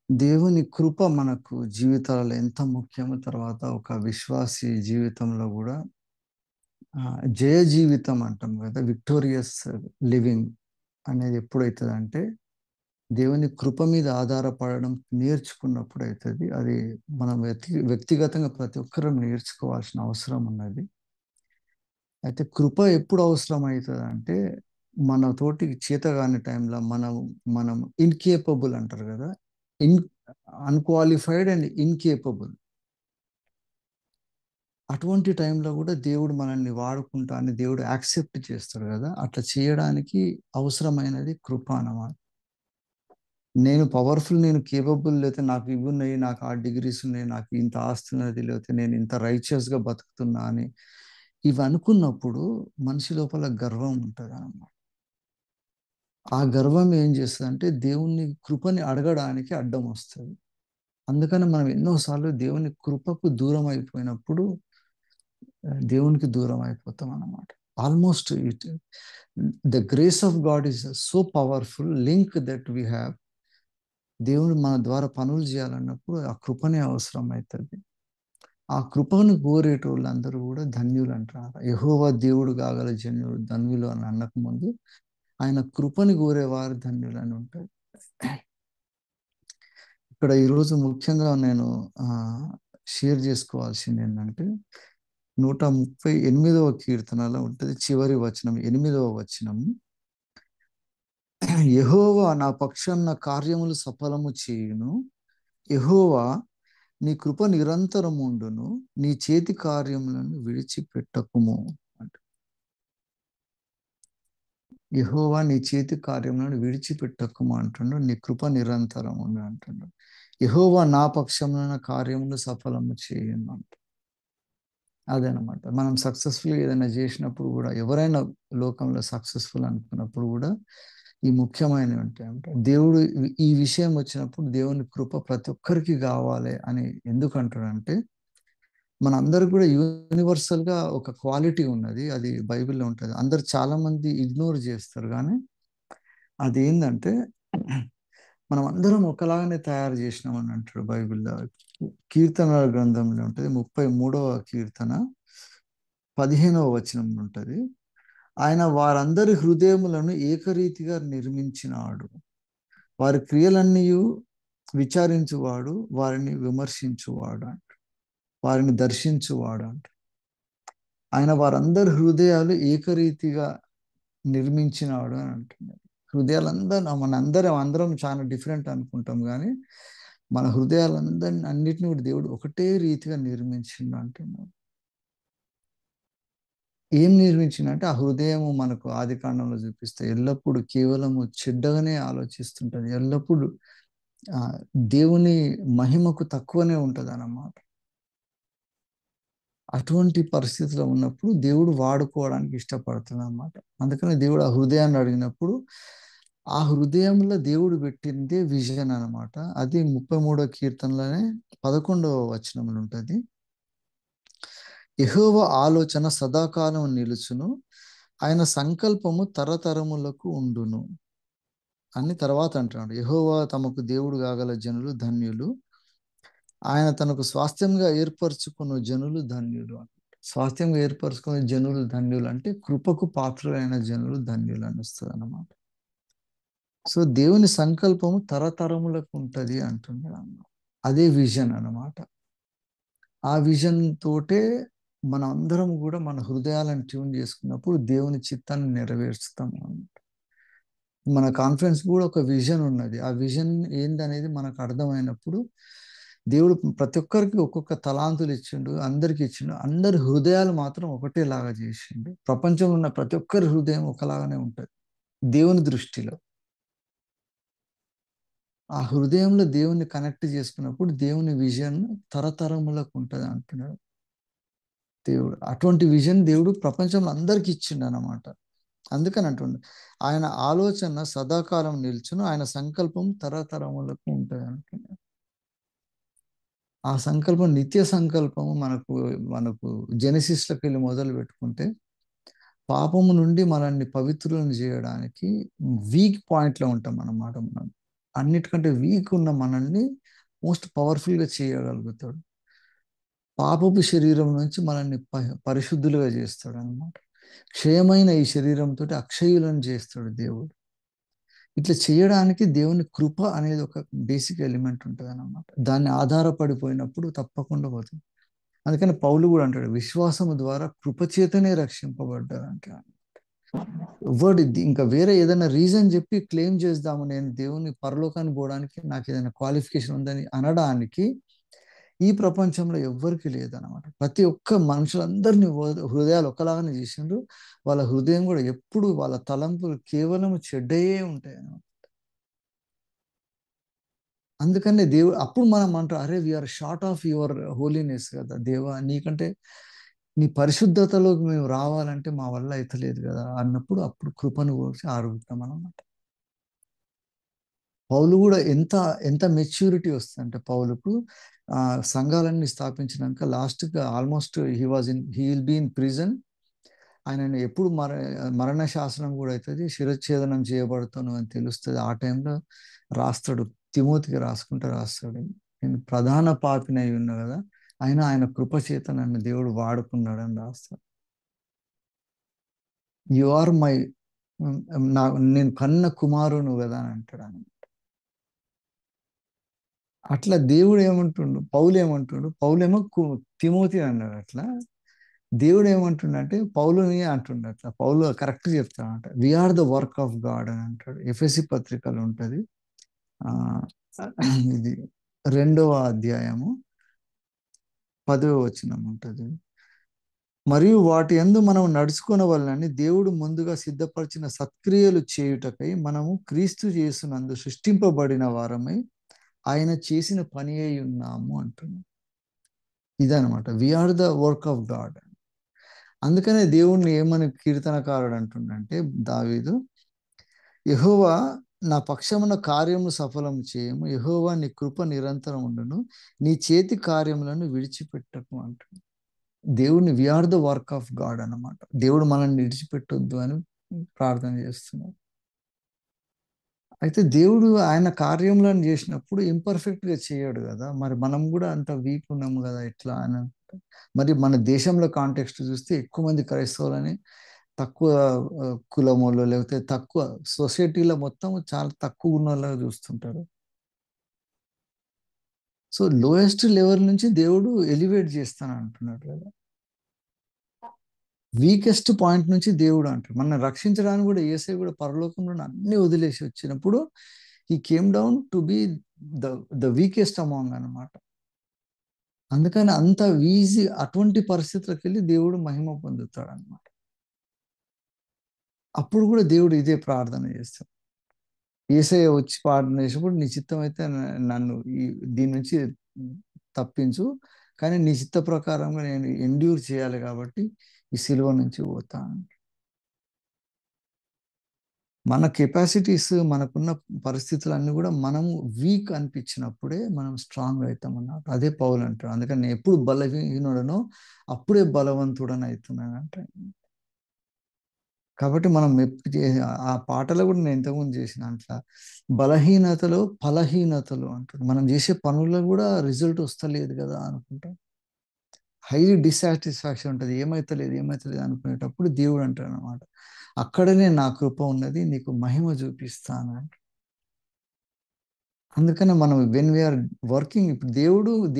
దేవుని కృప మనకు జీవితాలలో ఎంత ముఖ్యమో, తర్వాత ఒక విశ్వాసి జీవితంలో కూడా జయ జీవితం అంటాం కదా, విక్టోరియస్ లివింగ్ అనేది ఎప్పుడైతుందంటే దేవుని కృప మీద ఆధారపడడం నేర్చుకున్నప్పుడు అవుతుంది. అది మనం వ్యక్తిగతంగా ప్రతి ఒక్కరూ నేర్చుకోవాల్సిన అవసరం ఉన్నది. అయితే కృప ఎప్పుడు అవసరం అవుతుంది అంటే, మన తోటి చేతగాని టైంలో మనం మనం ఇన్కేపబుల్ అంటారు కదా, ఇన్ అన్క్వాలిఫైడ్ అండ్ ఇన్కేపబుల్. అటువంటి టైంలో కూడా దేవుడు మనల్ని వాడుకుంటా అని దేవుడు యాక్సెప్ట్ చేస్తాడు కదా, అట్లా చేయడానికి అవసరమైనది కృప అన్నమాట. నేను పవర్ఫుల్, నేను కేపబుల్, లేకపోతే నాకు ఇవి ఉన్నాయి, నాకు ఆ డిగ్రీస్ ఉన్నాయి, నాకు ఇంత ఆస్తి ఉన్నది, లేకపోతే నేను ఇంత రైచియస్గా బతుకుతున్నా అని ఇవి అనుకున్నప్పుడు మనిషి లోపల గర్వం ఉంటుంది అన్నమాట. ఆ గర్వం ఏం చేస్తుంది అంటే దేవుని కృపని అడగడానికి అడ్డం వస్తుంది. అందుకని మనం ఎన్నోసార్లు దేవుని కృపకు దూరం అయిపోయినప్పుడు దేవునికి దూరం అయిపోతాం అన్నమాట. Almost it the grace of God is so powerful link that we have. దేవుడు మన ద్వారా పనులు చేయాలన్నప్పుడు ఆ కృపనే అవసరం అవుతుంది. ఆ కృపను కోరేటోళ్ళు అందరూ కూడా ధన్యులు అంటారు. యెహోవా దేవుడు కాగల జన్యుడు ధన్యులు అని అనక ముందు ఆయన కృపని కోరేవారు ధన్యులు అని ఉంటారు. ఇక్కడ ఈరోజు ముఖ్యంగా నేను షేర్ చేసుకోవాల్సింది ఏంటంటే 138వ కీర్తనలో ఉంటుంది, చివరి వచనం 8వ వచనం. యెహోవా నా పక్షాన కార్యములు సఫలము చేయును, యెహోవా నీ కృప నిరంతరం ఉండును, నీ చేతి కార్యములను విడిచిపెట్టకుము అంట. యెహోవా నీ చేతి కార్యములను విడిచిపెట్టకుము అంటుండు, నీ కృప నిరంతరం ఉండు అంటుండు. యెహోవా నా పక్షమున కార్యములు సఫలము చేయును అంట. అదనమాట. మనం సక్సెస్ఫుల్ ఏదైనా చేసినప్పుడు కూడా, ఎవరైనా లోకంలో సక్సెస్ఫుల్ అనుకున్నప్పుడు కూడా ఈ ముఖ్యమైనవి ఉంటాయంట. దేవుడు ఈ విషయం వచ్చినప్పుడు దేవుని కృప ప్రతి ఒక్కరికి కావాలి అని ఎందుకు అంటాడంటే, మనందరికి కూడా యూనివర్సల్ గా ఒక క్వాలిటీ ఉన్నది, అది బైబిల్లో ఉంటుంది. అందరు చాలా మంది ఇగ్నోర్ చేస్తారు, కానీ అది ఏంటంటే మనం అందరం ఒకలాగానే తయారు చేసినామని అంటాడు బైబిల్లో. కీర్తనల గ్రంథంలో ఉంటుంది, 33వ కీర్తన 15వ వచనం ఉంటుంది. ఆయన వారందరి హృదయములను ఏకరీతిగా నిర్మించినాడు, వారి క్రియలన్నీ విచారించువాడు, వారిని విమర్శించువాడు అంట, వారిని దర్శించువాడు అంట. ఆయన వారందరి హృదయాలు ఏకరీతిగా నిర్మించినాడు అని అంటున్నాడు. హృదయాలందరూ అందరం చాలా డిఫరెంట్ అనుకుంటాం, కానీ మన అన్నిటిని కూడా దేవుడు ఒకటే రీతిగా నిర్మించిండు అంటున్నాడు. ఏం నిర్మించిందంటే, ఆ హృదయము మనకు ఆది కాండంలో చూపిస్తే ఎల్లప్పుడూ కేవలము చెడ్డగానే ఆలోచిస్తుంటది, ఎల్లప్పుడూ దేవుని మహిమకు తక్కువనే ఉంటది అన్నమాట. అటువంటి పరిస్థితిలో ఉన్నప్పుడు దేవుడు వాడుకోవడానికి ఇష్టపడుతుంది అన్నమాట. అందుకని దేవుడు ఆ హృదయాన్ని అడిగినప్పుడు ఆ హృదయంలో దేవుడు పెట్టిందే విజన్ అనమాట. అది 33వ కీర్తనలోనే 11వ వచనంలో ఉంటుంది. యెహోవా ఆలోచన సదాకాలం నిలుచును, ఆయన సంకల్పము తరతరములకు ఉండును అని తర్వాత అంటున్నాడు. యెహోవా తమకు దేవుడు కాగల జనులు ధన్యులు, ఆయన తనకు స్వాస్థ్యంగా ఏర్పరచుకున్న జనులు ధన్యులు. స్వాస్థ్యంగా ఏర్పరచుకున్న జనులు ధన్యులు అంటే కృపకు పాత్రులైన జనులు ధన్యులు అని వస్తుంది అన్నమాట. సో దేవుని సంకల్పము తరతరములకు ఉంటుంది అంటున్నాడు అన్న. అదే విజన్ అన్నమాట. ఆ విజన్ తోటే మనం అందరం కూడా మన హృదయాలను ట్యూన్ చేసుకున్నప్పుడు దేవుని చిత్తాన్ని నెరవేర్చుతాం అన్నమాట. మన కాన్ఫరెన్స్ కూడా ఒక విజన్ ఉన్నది. ఆ విజన్ ఏందనేది మనకు అర్థమైనప్పుడు దేవుడు ప్రతి ఒక్కరికి ఒక్కొక్క తలాంతులు ఇచ్చిండు, అందరికి ఇచ్చిండు. అందరి హృదయాలు మాత్రం ఒకటేలాగా చేసిండు. ప్రపంచంలో ఉన్న ప్రతి ఒక్కరి హృదయం ఒకలాగానే ఉంటుంది దేవుని దృష్టిలో. ఆ హృదయంలో దేవుని కనెక్ట్ చేసుకున్నప్పుడు దేవుని విజన్ తరతరములకు ఉంటుంది అంటున్నాడు దేవుడు. అటువంటి విజన్ దేవుడు ప్రపంచంలో అందరికి ఇచ్చిండు అన్నమాట. అందుకని అంటుండు, ఆయన ఆలోచన సదాకాలం నిల్చును, ఆయన సంకల్పం తరతరములకు ఉంటుంది అంటున్నాడు. ఆ సంకల్పం నిత్య సంకల్పము మనకు మనకు జెనసిస్లోకి వెళ్ళి మొదలు పెట్టుకుంటే, పాపము నుండి మనల్ని పవిత్రులను చేయడానికి వీక్ పాయింట్లో ఉంటాం అన్నమాట మనం. అన్నిటికంటే వీక్ ఉన్న మనల్ని మోస్ట్ పవర్ఫుల్గా చేయగలుగుతాడు. పాపపు శరీరం నుంచి మనల్ని పరిశుద్ధులుగా చేస్తాడు అనమాట. క్షయమైన ఈ శరీరంతో అక్షయులను చేస్తాడు దేవుడు. ఇట్లా చేయడానికి దేవుని కృప అనేది ఒక బేసిక్ ఎలిమెంట్ ఉంటుంది అన్నమాట. దాన్ని ఆధారపడిపోయినప్పుడు తప్పకుండా పోతుంది. అందుకని పౌలు కూడా అంటాడు, విశ్వాసము ద్వారా కృపచేతనే రక్షింపబడ్డారు అంటాడు. వర్డ్ ఇంకా వేరే ఏదైనా రీజన్ చెప్పి క్లెయిమ్ చేద్దాము, నేను దేవుని పరలోకాన్ని పోవడానికి నాకు ఏదైనా క్వాలిఫికేషన్ ఉందని అనడానికి ఈ ప్రపంచంలో ఎవ్వరికి లేదనమాట. ప్రతి ఒక్క మనుషులందరినీ హృదయాలు ఒకలాగానే చేసిండ్రు. వాళ్ళ హృదయం కూడా ఎప్పుడు వాళ్ళ తలంపులు కేవలం చెడ్డయే ఉంటాయి అన్నమాట. అందుకనే దేవుడు అప్పుడు మనం అంటాం, అరే we're short of your holiness కదా దేవా, నీకంటే నీ పరిశుద్ధతలోకి మేము రావాలంటే మా వల్ల అయితలేదు కదా అన్నప్పుడు అప్పుడు కృపను కోసి ఆరుగుతాం అన్నమాట. పౌలు కూడా ఎంత ఎంత మెచ్యూరిటీ వస్తుందంటే పౌలుకు సంఘాలన్నీ స్థాపించినాక లాస్ట్గా almost he will be in prison. ఆయన ఎప్పుడు మరణ శాసనం కూడా అవుతుంది, శిరచ్ఛేదనం చేయబడుతాను అని తెలుస్తుంది. ఆ టైంలో రాస్తాడు, తిమోతికి రాస్తాడు, నేను ప్రధాన పాపిని అయి ఉన్నా కదా, అయినా ఆయన కృపచేత నన్ను దేవుడు వాడుకున్నాడు అని రాస్తాడు. యు ఆర్ మై, నేను కన్న కుమారును కదా అని అంటాడు ఆయన. అట్లా దేవుడు ఏమంటుండు, పౌలేమో తిమోతి అన్నాడు. అట్లా దేవుడు ఏమంటుండంటే పౌలుని అంటుండ. అట్లా పౌలు కరెక్ట్ చెప్తాడంట, we are the work of God అని అంటాడు. ఎఫెసీ పత్రికలు ఉంటుంది, ఇది 2వ అధ్యాయము 10వ వచనం ఉంటుంది. మరియు వాటి యందు మనం నడుచుకొనవలెనని దేవుడు ముందుగా సిద్ధపరిచిన సత్క్రియలు చేయుటకై మనము క్రీస్తు యేసునందు సృష్టింపబడిన వారమై ఆయన చేసిన పని అయి ఉన్నాము అంటున్నాం. ఇదనమాట, we're the work of God. అందుకనే దేవుణ్ణి ఏమని కీర్తనకారుడు అంటుండంటే దావీదు, యెహోవా నా పక్షమున కార్యము సఫలం చేయము, యెహోవా నీ కృప నిరంతరం ఉండును, నీ చేతి కార్యములను విడిచిపెట్టకు అంటున్నాడు. దేవుడిని we're the work of God అన్నమాట. దేవుడు మనల్ని విడిచిపెట్టొద్దు అని ప్రార్థన చేస్తున్నాడు. అయితే దేవుడు ఆయన కార్యములను చేసినప్పుడు ఇంపర్ఫెక్ట్గా చేయడు కదా, మరి మనం కూడా అంత వీక్ ఉన్నాము కదా ఎట్లా అని. మరి మన దేశంలో కాంటెక్స్ట్ చూస్తే ఎక్కువ మంది క్రైస్తవులని తక్కువ కులములో లేకపోతే తక్కువ సొసైటీలో మొత్తం చాలా తక్కువ ఉన్న వాళ్ళగా చూస్తుంటారు. సో లోయెస్ట్ లెవెల్ నుంచి దేవుడు ఎలివేట్ చేస్తాను అంటున్నాడు కదా. వీకెస్ట్ పాయింట్ నుంచి దేవుడు అంటారు. మనం రక్షించడానికి కూడా యేసే కూడా పరలోకంలో అన్ని వదిలేసి వచ్చినప్పుడు he came down to be the weakest among అనమాట. అందుకని అంత ఈజీ అటువంటి పరిస్థితులకు వెళ్ళి దేవుడు మహిమ పొందుతాడు అనమాట. అప్పుడు కూడా దేవుడు ఇదే ప్రార్థన చేస్తాడు. యేసయ్య వచ్చి ప్రార్థన చేసినప్పుడు నీ చిత్తం అయితే నన్ను దీని నుంచి తప్పించు, కానీ నీ చిత్త ప్రకారంగా నేను ఎండ్యూర్ చేయాలి కాబట్టి ఈ సిలువ నుంచి పోతాను. మన కెపాసిటీస్ మనకున్న పరిస్థితులన్నీ కూడా మనము వీక్ అనిపించినప్పుడే మనం స్ట్రాంగ్ అవుతాం అన్నమాట. అదే పౌలు అంటాడు. అందుకని నేను ఎప్పుడు బలహీనుడనో అప్పుడే బలవంతుడని అవుతున్నాను అంటే. కాబట్టి మనం ఆ పాటలో కూడా నేను ఇంతకుముందు చేసిన అట్లా బలహీనతలో ఫలహీనతలు అంటాడు. మనం చేసే పనుల్లో కూడా రిజల్ట్ వస్తలేదు కదా అనుకుంటాం, హైలీ డిస్సాటిస్ఫాక్షన్ ఉంటుంది, ఏమైతలేదు అనుకునేటప్పుడు దేవుడు అంటాడు అనమాట, అక్కడనే నా కృప ఉన్నది, నీకు మహిమ చూపిస్తాను అంట. అందుకనే మనం వెన్ వీఆర్ వర్కింగ్, ఇప్పుడు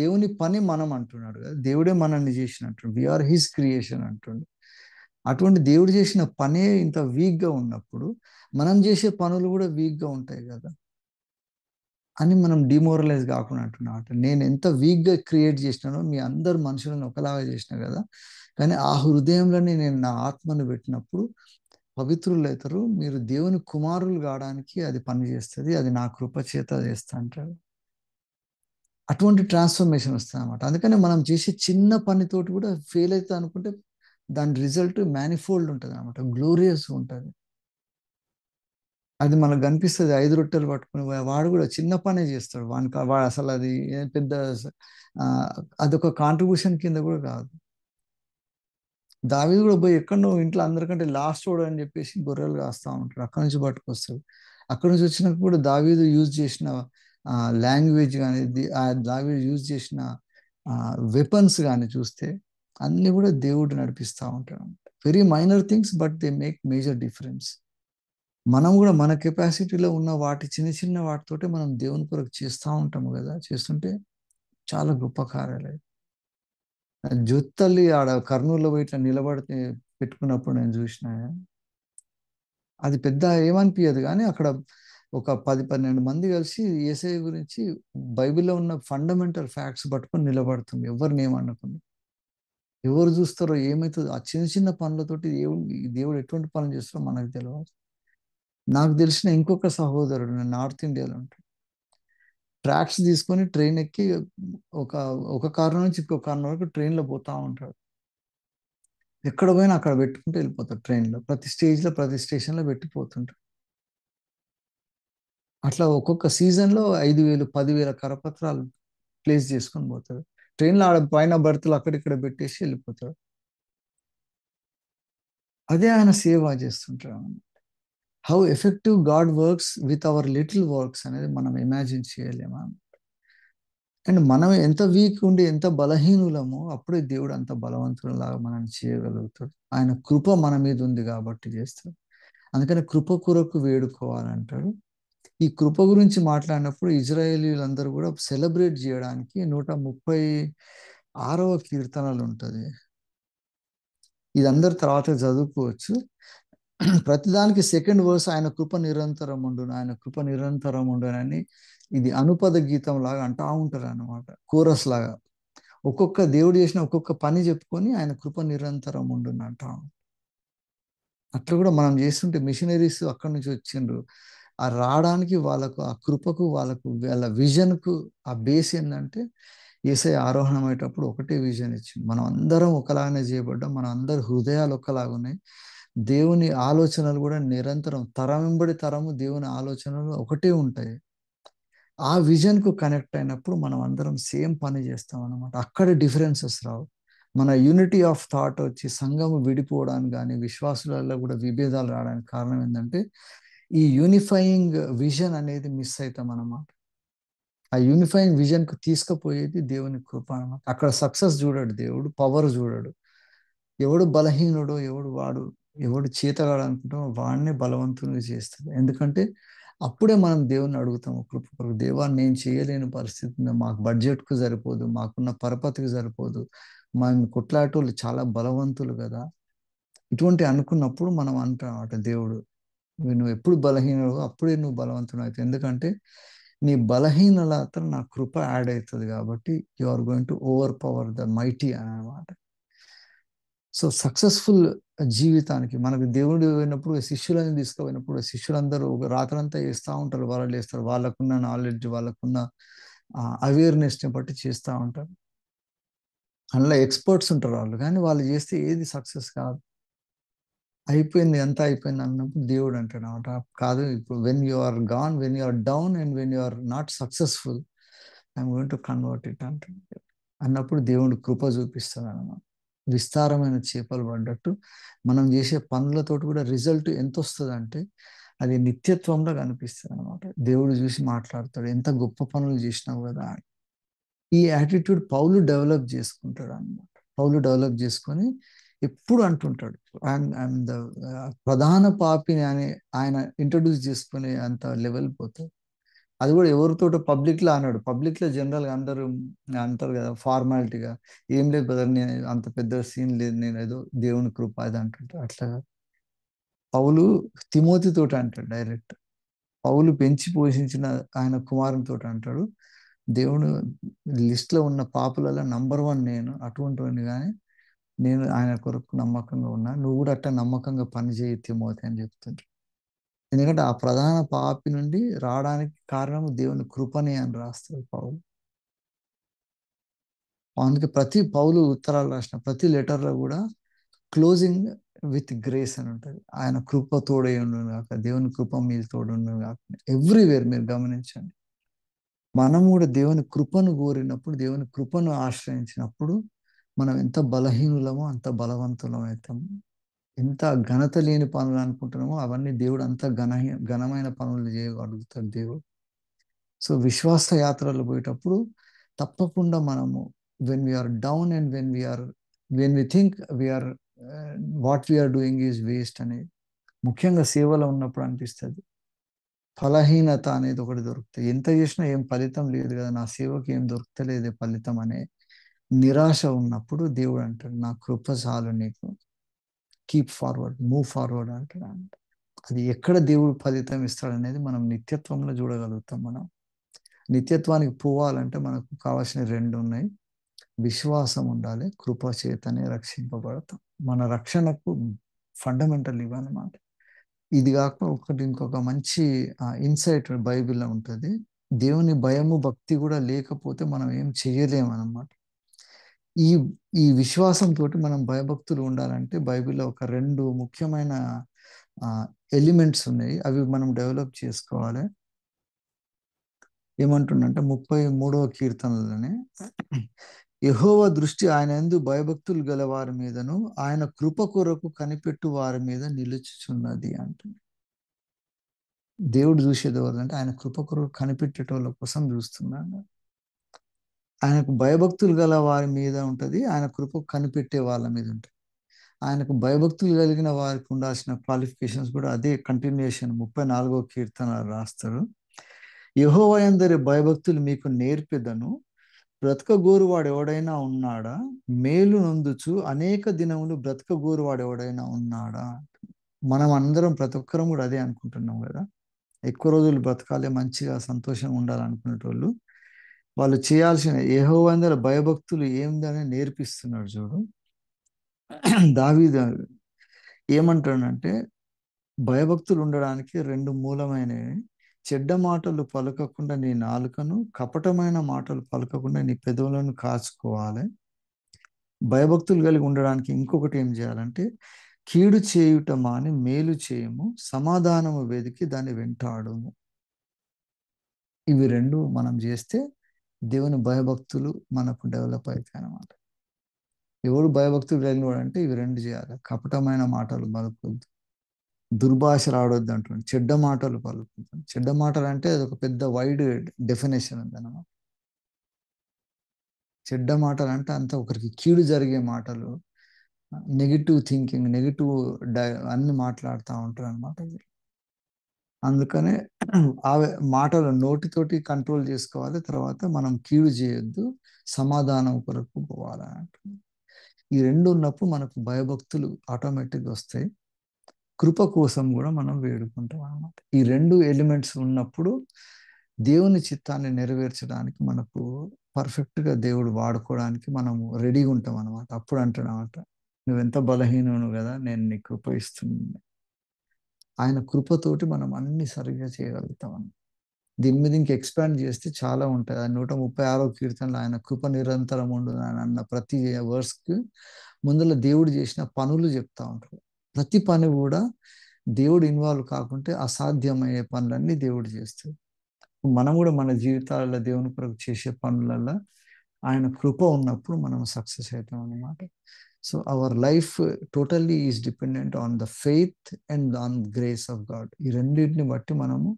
దేవుని పని మనం అంటున్నాడు కదా, దేవుడే మనల్ని చేసినట్టు, వీఆర్ హిస్ క్రియేషన్ అంటుండు. అటువంటి దేవుడు చేసిన పనే ఇంత వీక్గా ఉన్నప్పుడు మనం చేసే పనులు కూడా వీక్గా ఉంటాయి కదా అని మనం డిమోరలైజ్ కాకుండా అంటున్నమాట. నేను ఎంత వీక్గా క్రియేట్ చేసినానో మీ అందరు మనుషులను ఒకలాగా చేసిన కదా, కానీ ఆ హృదయంలోనే నేను నా ఆత్మను పెట్టినప్పుడు పవిత్రులు అవుతారు, మీరు దేవుని కుమారులు కావడానికి అది పని చేస్తుంది, అది నా కృప చేత చేస్తా అంటాడు. అటువంటి ట్రాన్స్ఫర్మేషన్ వస్తుంది అనమాట. అందుకని మనం చేసే చిన్న పనితోటి కూడా ఫెయిల్ అవుతుంది అనుకుంటే దాని రిజల్ట్ మ్యానిఫోల్డ్ ఉంటుంది అనమాట, గ్లోరియస్ ఉంటుంది. అది మనకు కనిపిస్తుంది. 5 రొట్టెలు పట్టుకుని వాడు కూడా చిన్న పనే చేస్తాడు, వాడు అసలు అది పెద్ద అదొక కాంట్రిబ్యూషన్ కింద కూడా కాదు. దావీదు కూడా పోయి ఎక్కడో ఇంట్లో అందరికంటే లాస్ట్ వాడు అని చెప్పేసి గొర్రెలు కాస్తా ఉంటాడు, అక్కడి నుంచి పట్టుకొస్తాడు. అక్కడ నుంచి వచ్చినాక కూడా దావీదు యూజ్ చేసిన లాంగ్వేజ్ కానీ దావీదు యూజ్ చేసిన వెపన్స్ కానీ చూస్తే అన్ని కూడా దేవుడు నడిపిస్తూ ఉంటాడు. Very minor things but they make major difference. మనం కూడా మన కెపాసిటీలో ఉన్న వాటి చిన్న చిన్న వాటితోటే మనం దేవుని కొరకు చేస్తూ ఉంటాము కదా. చేస్తుంటే చాలా గొప్ప కార్యాలు. జొత్తల్లి ఆడ కర్నూలులో పోయి ఇట్లా నిలబడితే పెట్టుకున్నప్పుడు నేను చూసిన, అది పెద్ద ఏమనిపించదు కానీ అక్కడ ఒక 10-12 మంది కలిసి యేసయ్య గురించి బైబిల్లో ఉన్న ఫండమెంటల్ ఫ్యాక్ట్స్ పట్టుకొని నిలబడుతుంది. ఎవరిని ఏమనుకుని ఎవరు చూస్తారో ఏమవుతుందో ఆ చిన్న చిన్న పనులతోటి దేవుడు ఎటువంటి పనులు చేస్తారో మనకు తెలియదు. నాకు తెలిసిన ఇంకొక సహోదరుడు నేను నార్త్ ఇండియాలో ఉంటాడు. ట్రాక్స్ తీసుకొని ట్రైన్ ఎక్కి ఒక ఒక కారణం నుంచి ఇంకో కారణం వరకు ట్రైన్లో పోతూ ఉంటాడు. ఎక్కడ పోయినా అక్కడ పెట్టుకుంటూ వెళ్ళిపోతాడు. ట్రైన్లో ప్రతి స్టేజ్లో ప్రతి స్టేషన్లో పెట్టిపోతుంటాడు. అట్లా ఒక్కొక్క సీజన్లో 5,000 10,000 కరపత్రాలు ప్లేస్ చేసుకొని పోతాడు. ట్రైన్లో ఆడ పైన బర్త్లు అక్కడిక్కడ పెట్టేసి వెళ్ళిపోతాడు. అదే ఆయన సేవ చేస్తుంటాడు. How effective God works with our little works అనేది మనం ఇమాజిన్ చేయలేమా? అండ్ మనం ఎంత వీక్ ఉండి ఎంత బలహీనులమో అప్పుడే దేవుడు అంత బలవంతులాగా మనం చేయగలుగుతాడు. ఆయన కృప మన మీద ఉంది కాబట్టి చేస్తాడు. అందుకని కృప కొరకు వేడుకోవాలంటాడు. ఈ కృప గురించి మాట్లాడినప్పుడు ఇజ్రాయేలీలందరూ కూడా సెలబ్రేట్ చేయడానికి 136వ కీర్తనలు ఉంటుంది. ఇది అందరు తర్వాత చదువుకోవచ్చు. ప్రతిదానికి సెకండ్ వర్స్ ఆయన కృప నిరంతరం ఉండును, ఆయన కృప నిరంతరం ఉండునని ఇది అనుపద గీతం లాగా అంటా ఉంటారు అన్నమాట. కోరస్ లాగా ఒక్కొక్క దేవుడు చేసిన ఒక్కొక్క పని చెప్పుకొని ఆయన కృప నిరంతరం ఉండును అంటా. అట్లా కూడా మనం చేస్తుంటే మిషనరీస్ అక్కడి నుంచి వచ్చిండ్రు. ఆ రావడానికి వాళ్ళకు ఆ కృపకు వాళ్ళకు వాళ్ళ విజన్కు ఆ బేస్ ఏంటంటే యేసయ్య ఆరోహణం అయ్యేటప్పుడు ఒకటే విజన్ ఇచ్చింది. మనం అందరం ఒకలాగానే చేయబడ్డాం. మన అందరి హృదయాలు ఒకలాగున్నాయి. దేవుని ఆలోచనలు కూడా నిరంతరం తరం వెంబడి తరము దేవుని ఆలోచనలు ఒకటే ఉంటాయి. ఆ విజన్కు కనెక్ట్ అయినప్పుడు మనం అందరం సేమ్ పని చేస్తాం అన్నమాట. అక్కడ డిఫరెన్సెస్ రావు. మన యూనిటీ ఆఫ్ థాట్ వచ్చి సంఘము విడిపోవడానికి కానీ విశ్వాసులలో కూడా విభేదాలు రావడానికి కారణం ఏంటంటే ఈ యూనిఫైయింగ్ విజన్ అనేది మిస్ అవుతాం అన్నమాట. ఆ యూనిఫైయింగ్ విజన్కు తీసుకుపోయేది దేవుని కృప అన్నమాట. అక్కడ సక్సెస్ చూడడు దేవుడు, పవర్ చూడడు. ఎవడు బలహీనుడో ఎవడు చేతగాడు అనుకుంటామో వాడినే బలవంతునిగా చేస్తాడు. ఎందుకంటే అప్పుడే మనం దేవుని అడుగుతాము కృప కొరకు. దేవా నేను చేయలేని పరిస్థితి, మాకు బడ్జెట్కు సరిపోదు, మాకున్న పరపతికి సరిపోదు, మనం కొట్లాటోళ్ళు చాలా బలవంతులు కదా. ఇటువంటి అనుకున్నప్పుడు మనం అంటాం దేవుడు నువ్వు ఎప్పుడు బలహీనుడు అప్పుడే నువ్వు బలవంతుడు అవుతావు. ఎందుకంటే నీ బలహీనత నా కృప యాడ్ అవుతుంది కాబట్టి you are going to overpower the mighty అన్నమాట. సో సక్సెస్ఫుల్ జీవితానికి మనకు దేవుడు పోయినప్పుడు శిష్యులను తీసుకుపోయినప్పుడు శిష్యులందరూ రాత్రంతా చేస్తూ ఉంటారు, వాళ్ళు చేస్తారు. వాళ్ళకున్న నాలెడ్జ్ వాళ్ళకున్న అవేర్నెస్ని బట్టి చేస్తూ ఉంటారు. అందులో ఎక్స్పర్ట్స్ ఉంటారు వాళ్ళు, కానీ వాళ్ళు చేస్తే ఏది సక్సెస్ కాదు. అయిపోయింది అంతా అయిపోయింది అన్నప్పుడు దేవుడు అంటాడు అనమాట, కాదు ఇప్పుడు when you are gone, when you are down and when you are not successful I'm going to convert it అంటాడు. అన్నప్పుడు దేవుడు కృప చూపిస్తాడు అన్నమాట. విస్తారమైన చేపలు పడ్డట్టు మనం చేసే పనులతోటి కూడా రిజల్ట్ ఎంత వస్తుంది అంటే అది నిత్యత్వంలో కనిపిస్తుంది అనమాట. దేవుడు చూసి మాట్లాడతాడు, ఎంత గొప్ప పనులు చేసినావు కదా. ఈ యాటిట్యూడ్ పౌలు డెవలప్ చేసుకుంటాడు అనమాట. పౌలు డెవలప్ చేసుకొని ఎప్పుడు అంటుంటాడు ఐఎమ్ ద ప్రధాన పాపిని అని ఆయన ఇంట్రడ్యూస్ చేసుకునే అంత లెవెల్ పోతాడు. అది కూడా ఎవరితోటో పబ్లిక్లో అన్నాడు. పబ్లిక్లో జనరల్గా అందరూ అంటారు కదా ఫార్మాలిటీగా, ఏం లేదు బ్రదర్ నేను అంత పెద్ద సీన్ లేదు, నేను ఏదో దేవుని కృప అది అంటుంటాడు. అట్లా పౌలు తిమోతితో అంటాడు డైరెక్ట్. పౌలు పెంచి పోషించిన ఆయన కుమారునితో అంటాడు, దేవుడు లిస్ట్లో ఉన్న పాపులలో నంబర్ 1 నేను అటువంటి కానీ నేను ఆయన కొరకు నమ్మకంగా ఉన్నా, నువ్వు కూడా అట్లా నమ్మకంగా పనిచేయి తిమోతి అని చెప్తుంటాడు. ఎందుకంటే ఆ ప్రధాన పాపి నుండి రావడానికి కారణం దేవుని కృపని అని రాస్తాడు పౌలు. అందుకే ప్రతి పౌలు ఉత్తరాలు రాసిన ప్రతి లెటర్లో కూడా క్లోజింగ్ విత్ గ్రేస్ అని ఉంటుంది. ఆయన కృప తోడై ఉండును కాక, దేవుని కృప మీరు తోడుండును కాక. ఎవ్రీవేర్ మీరు గమనించండి, మనం కూడా దేవుని కృపను కోరినప్పుడు, దేవుని కృపను ఆశ్రయించినప్పుడు మనం ఎంత బలహీనులమో అంత బలవంతులం అవుతాము. ఎంత ఘనత లేని పనులు అనుకుంటున్నామో అవన్నీ దేవుడు అంత ఘనమైన పనులు చేయగలుగుతాడు దేవుడు. సో విశ్వాస యాత్రలు పోయేటప్పుడు తప్పకుండా మనము when we're down and when we think we're what we're doing is waste అనేది ముఖ్యంగా సేవలో ఉన్నప్పుడు అనిపిస్తుంది. ఫలహీనత అనేది ఒకటి దొరుకుతుంది. ఎంత చేసినా ఏం ఫలితం లేదు కదా, నా సేవకి ఏం దొరుకుతలేదే ఫలితం అనే నిరాశ ఉన్నప్పుడు దేవుడు అంటాడు, నా కృప చాలు నీకు, కీప్ ఫార్వర్డ్, మూవ్ ఫార్వర్డ్ అంటాడు. అది ఎక్కడ దేవుడు ఫలితం ఇస్తాడనేది మనం నిత్యత్వంలో చూడగలుగుతాం. మనం నిత్యత్వానికి పోవాలంటే మనకు కావాల్సిన రెండు ఉన్నాయి. విశ్వాసం ఉండాలి, కృప చేతనే రక్షింపబడతాం. మన రక్షణకు ఫండమెంటల్ ఇవన్నమాట. ఇది కాక ఇంకొక మంచి ఇన్సైట్ బైబిల్లో ఉంటుంది. దేవుని భయము భక్తి కూడా లేకపోతే మనం ఏం చేయలేము అన్నమాట. ఈ ఈ విశ్వాసంతో మనం భయభక్తులు ఉండాలంటే బైబిల్లో ఒక రెండు ముఖ్యమైన ఎలిమెంట్స్ ఉన్నాయి. అవి మనం డెవలప్ చేసుకోవాలి. ఏమంటుండంటే 33వ కీర్తనలోనే, యెహోవా దృష్టి ఆయన యందు భయభక్తులు గల వారి మీదను ఆయన కృప కొరకు కనిపెట్టు వారి మీద నిలుచుచున్నది అంటుంది. దేవుడు చూసేది ఎవరంటే ఆయన కృప కొరకు కనిపెట్టేటోళ్ళ కోసం చూస్తున్నాడు. ఆయనకు భయభక్తులు గల వారి మీద ఉంటుంది, ఆయన కృప కనిపెట్టే వాళ్ళ మీద ఉంటుంది. ఆయనకు భయభక్తులు కలిగిన వారికి ఉండాల్సిన క్వాలిఫికేషన్స్ కూడా అదే కంటిన్యూషన్ 34వ కీర్తన రాస్తారు. యెహోవా యందలి భయభక్తులు మీకు నేర్పెదను, బ్రతకగోరు వాడు ఎవడైనా ఉన్నాడా, మేలు నొందుచు అనేక దినములు బ్రతకగోరు వాడు ఎవడైనా ఉన్నాడా. మనం అందరం ప్రతి ఒక్కరం కూడా అదే అనుకుంటున్నాం కదా, ఎక్కువ రోజులు బ్రతకాలి, మంచిగా సంతోషంగా ఉండాలనుకునేటోళ్ళు వాళ్ళు చేయాల్సిన యెహోవా యందలి భయభక్తులు ఏందని నేర్పిస్తున్నాడు చూడు. దావీదు ఏమంటాడంటే భయభక్తులు ఉండడానికి రెండు మూలమైనవి. చెడ్డ మాటలు పలకకుండా నీ నాలుకను, కపటమైన మాటలు పలకకుండా నీ పెదవులను కాచుకోవాలి. భయభక్తులు కలిగి ఉండడానికి ఇంకొకటి ఏం చేయాలంటే, కీడు చేయుట మాని మేలు చేయము, సమాధానము వెదికి దాన్ని వెంటాడుము. ఇవి రెండు మనం చేస్తే దేవుని భయభక్తులు మనకు డెవలప్ అవుతాయి అన్నమాట. ఎవడు భయభక్తులు కలిగిన వాడు అంటే ఇవి రెండు చేయాలి. కపటమైన మాటలు పలకొద్దు, దుర్భాషలు ఆడొద్దు అంటున్నాడు, చెడ్డ మాటలు పలుకుతాం. చెడ్డ మాటలు అంటే అది ఒక పెద్ద వైడ్ డెఫినేషన్ ఉందన్నమాట. చెడ్డ మాటలు అంటే అంత ఒకరికి కీడు జరిగే మాటలు, నెగిటివ్ థింకింగ్, నెగిటివ్ అన్ని మాట్లాడుతూ ఉంటారు అనమాట. అందుకనే ఆ మాటలు నోటితోటి కంట్రోల్ చేసుకోవాలి. తర్వాత మనం కీడు చేయొద్దు, సమాధానం కొరకు పోవాలి అంటున్నాం. ఈ రెండు ఉన్నప్పుడు మనకు భయభక్తులు ఆటోమేటిక్గా వస్తాయి. కృప కోసం కూడా మనం వేడుకుంటాం అన్నమాట. ఈ రెండు ఎలిమెంట్స్ ఉన్నప్పుడు దేవుని చిత్తాన్ని నెరవేర్చడానికి మనకు పర్ఫెక్ట్గా దేవుడు వాడుకోవడానికి మనము రెడీగా ఉంటాం అనమాట. అప్పుడు అంటాడనమాట, నువ్వెంత బలహీనును కదా, నేను నీ కృప ఇస్తున్నాను. ఆయన కృపతోటి మనం అన్ని సరిగ్గా చేయగలుగుతాం అన్న. దీని మీద ఇంక ఎక్స్పాండ్ చేస్తే చాలా ఉంటుంది. 136వ కీర్తనలో ఆయన కృప నిరంతరం ఉండు అని అన్న ప్రతి వర్స్కి ముందులో దేవుడు చేసిన పనులు చెప్తా ఉంటారు. ప్రతి పని కూడా దేవుడు ఇన్వాల్వ్ కాకుంటే అసాధ్యమయ్యే పనులన్నీ దేవుడు చేస్తాడు. మనం కూడా మన జీవితాలలో దేవుని కొరకు చేసే పనులలో ఆయన కృప ఉన్నప్పుడు మనం సక్సెస్ అవుతాం అన్నమాట. So our life totally is dependent on the faith and on grace of God. ఈ రెండింటిని బట్టి మనము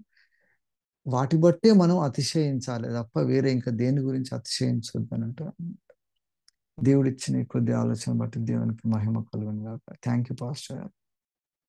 వాటి బట్టే మనం అతిశయించాలి తప్ప వేరే ఇంకా దేని గురించి అతిశయించొద్దు అని అంటారు. దేవుడిచ్చిన కొద్ది ఆలోచన బట్టి దేవునికి మహిమ కలుగును గాక. Thank you pastor.